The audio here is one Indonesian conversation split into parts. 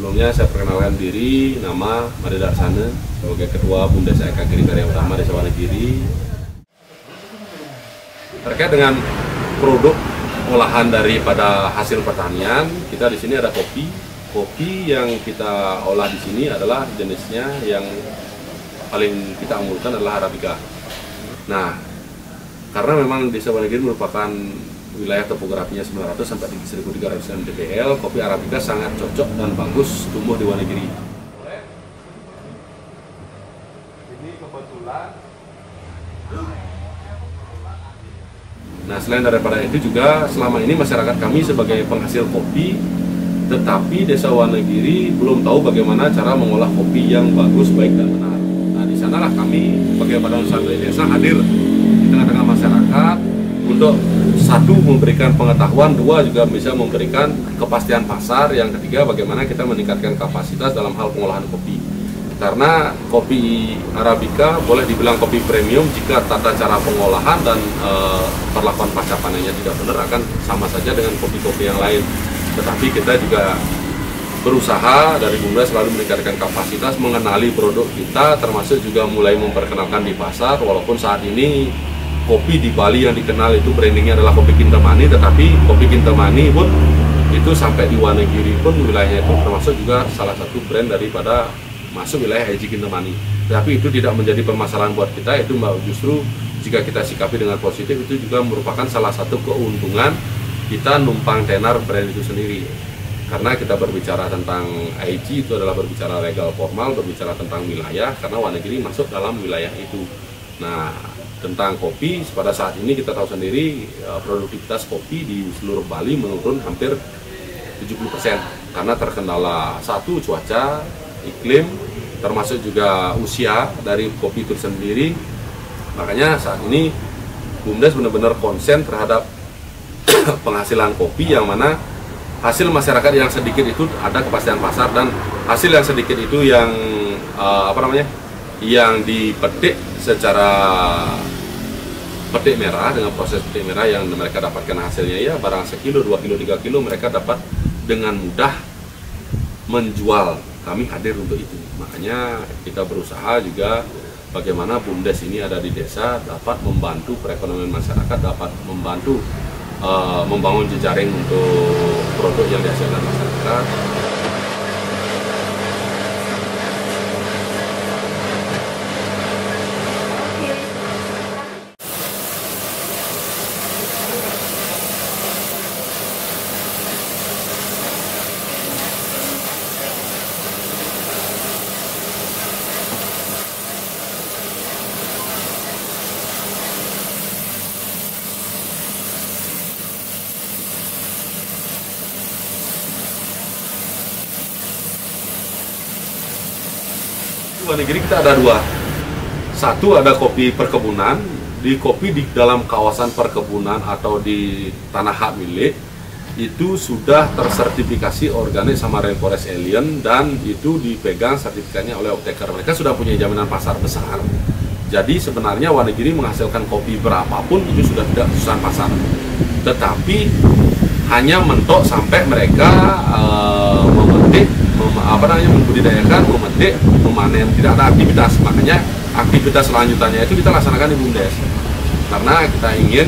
Sebelumnya saya perkenalkan diri, nama Made Darsana sebagai Ketua Bumdes Eka-Giri Karya Utama Desa Wonogiri. Terkait dengan produk olahan daripada hasil pertanian, kita di sini ada kopi. Kopi yang kita olah di sini adalah jenisnya yang paling kita unggulkan adalah Arabica. Nah, karena memang Desa Wonogiri merupakan wilayah topografinya 900 sampai 1300 mdpl, kopi Arabica sangat cocok dan bagus tumbuh di Wonogiri. Ini kebetulan. Nah, selain daripada itu juga selama ini masyarakat kami sebagai penghasil kopi, tetapi Desa Wonogiri belum tahu bagaimana cara mengolah kopi yang bagus, baik dan benar. Nah, di sanalah kami sebagai Badan Usaha Milik Desa hadir di tengah-tengah masyarakat untuk satu memberikan pengetahuan, dua juga bisa memberikan kepastian pasar, yang ketiga bagaimana kita meningkatkan kapasitas dalam hal pengolahan kopi. Karena kopi Arabica boleh dibilang kopi premium jika tata cara pengolahan dan perlakuan pasca panennya tidak benar akan sama saja dengan kopi-kopi yang lain. Tetapi kita juga berusaha dari Bumdes selalu meningkatkan kapasitas, mengenali produk kita, termasuk juga mulai memperkenalkan di pasar. Walaupun saat ini kopi di Bali yang dikenal itu brandingnya adalah kopi Kintamani, tetapi kopi Kintamani pun itu sampai di Wonogiri pun wilayahnya itu termasuk juga salah satu brand daripada masuk wilayah Eji Kintamani. Tapi itu tidak menjadi permasalahan buat kita, itu justru jika kita sikapi dengan positif itu juga merupakan salah satu keuntungan kita numpang tenar brand itu sendiri. Karena kita berbicara tentang IG itu adalah berbicara legal formal, berbicara tentang wilayah, karena Wonogiri masuk dalam wilayah itu. Nah, tentang kopi, pada saat ini kita tahu sendiri produktivitas kopi di seluruh Bali menurun hampir 70% karena terkendala satu cuaca, iklim, termasuk juga usia dari kopi itu sendiri. Makanya saat ini Bumdes benar-benar konsen terhadap penghasilan kopi, yang mana hasil masyarakat yang sedikit itu ada kepastian pasar, dan hasil yang sedikit itu yang yang dipetik secara petik merah, dengan proses petik merah yang mereka dapatkan hasilnya ya barang sekilo, 2 kilo, 3 kilo mereka dapat dengan mudah menjual. Kami hadir untuk itu. Makanya kita berusaha juga bagaimana Bumdes ini ada di desa dapat membantu perekonomian masyarakat, dapat membantu membangun jejaring untuk produk yang dihasilkan masyarakat. Wonogiri kita ada dua. Satu ada kopi perkebunan. Di kopi di dalam kawasan perkebunan atau di tanah hak milik itu sudah tersertifikasi organik sama Rainforest Alliance, dan itu dipegang sertifikatnya oleh optaker. Mereka sudah punya jaminan pasar besar. Jadi sebenarnya Wonogiri menghasilkan kopi berapapun itu sudah tidak urusan pasar. Tetapi hanya mentok sampai mereka memetik, membudidayakan, memetik, memanen, tidak ada aktivitas. Makanya aktivitas selanjutannya itu kita laksanakan di Bumdes, karena kita ingin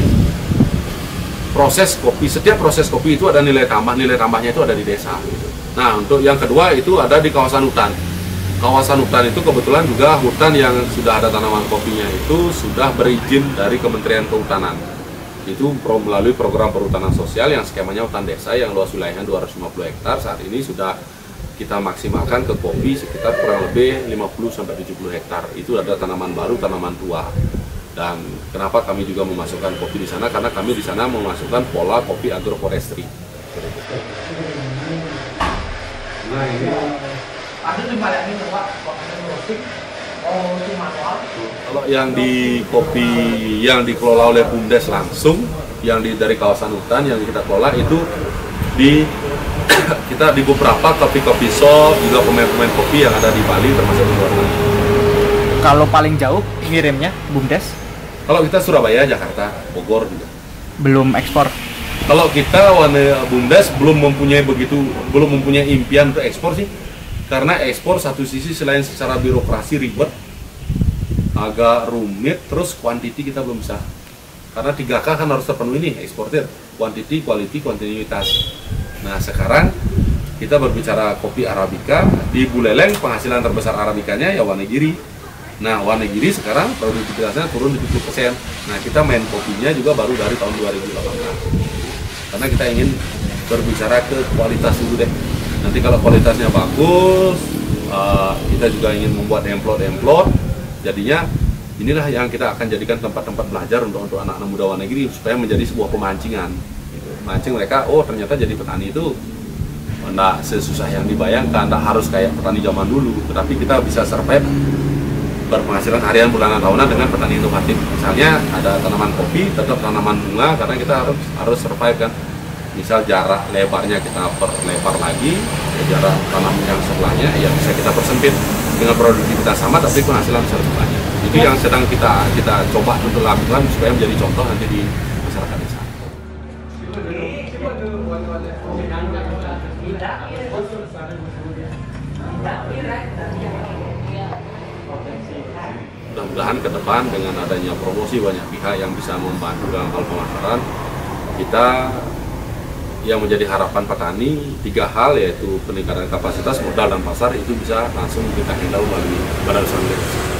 proses kopi, setiap proses kopi itu ada nilai tambahnya itu ada di desa. Nah, untuk yang kedua itu ada di kawasan hutan. Kawasan hutan itu kebetulan juga hutan yang sudah ada tanaman kopinya itu sudah berizin dari Kementerian Kehutanan. Itu melalui program perhutanan sosial yang skemanya hutan desa yang luas wilayahnya 250 hektar. Saat ini sudah kita maksimalkan ke kopi sekitar kurang lebih 50-70 hektar. Itu ada tanaman baru, tanaman tua. Dan kenapa kami juga memasukkan kopi di sana? Karena kami di sana memasukkan pola kopi agroforestry. Nah, ini kalau yang di kopi yang dikelola oleh Bumdes langsung, yang dari kawasan hutan yang kita kelola itu kita di beberapa kopi shop, juga pemain-pemain kopi yang ada di Bali termasuk di luar negeri. Kalau paling jauh ngirimnya Bumdes? Kalau kita Surabaya, Jakarta, Bogor juga. Belum ekspor? Kalau kita BUMDes belum mempunyai impian untuk ekspor sih, karena ekspor satu sisi selain secara birokrasi ribet, agak rumit, terus kuantiti kita belum bisa. Karena 3K kan harus terpenuhi nih, eksportir, quantity, quality, kontinuitas. Nah sekarang kita berbicara kopi Arabica, di Buleleng penghasilan terbesar Arabicanya ya Wonogiri. Nah Wonogiri sekarang produktivitasnya turun 70%. Nah kita main kopinya juga baru dari tahun 2018. Karena kita ingin berbicara ke kualitas dulu deh. Nanti kalau kualitasnya bagus, kita juga ingin membuat emplot. Jadinya inilah yang kita akan jadikan tempat-tempat belajar untuk anak-anak muda Wonogiri supaya menjadi sebuah pemancingan. Mancing mereka, oh ternyata jadi petani itu enggak sesusah yang dibayangkan, enggak harus kayak petani zaman dulu, tetapi kita bisa survive berpenghasilan harian bulanan tahunan dengan petani inovatif. Misalnya ada tanaman kopi, tetap tanaman bunga, karena kita harus survive kan. Misal jarak lebarnya kita perlebar lagi, jarak tanam yang sebelahnya ya bisa kita persempit dengan produktivitas sama, tapi penghasilan bisa lebih banyak. Itu yang sedang kita coba untuk lakukan supaya menjadi contoh nanti di masyarakat desa. Mudah-mudahan ke depan dengan adanya promosi banyak pihak yang bisa membantu dalam hal pemasaran, kita yang menjadi harapan petani 3 hal, yaitu peningkatan kapasitas, modal, dan pasar, itu bisa langsung kita handle melalui Badan Usaha Milik Desa.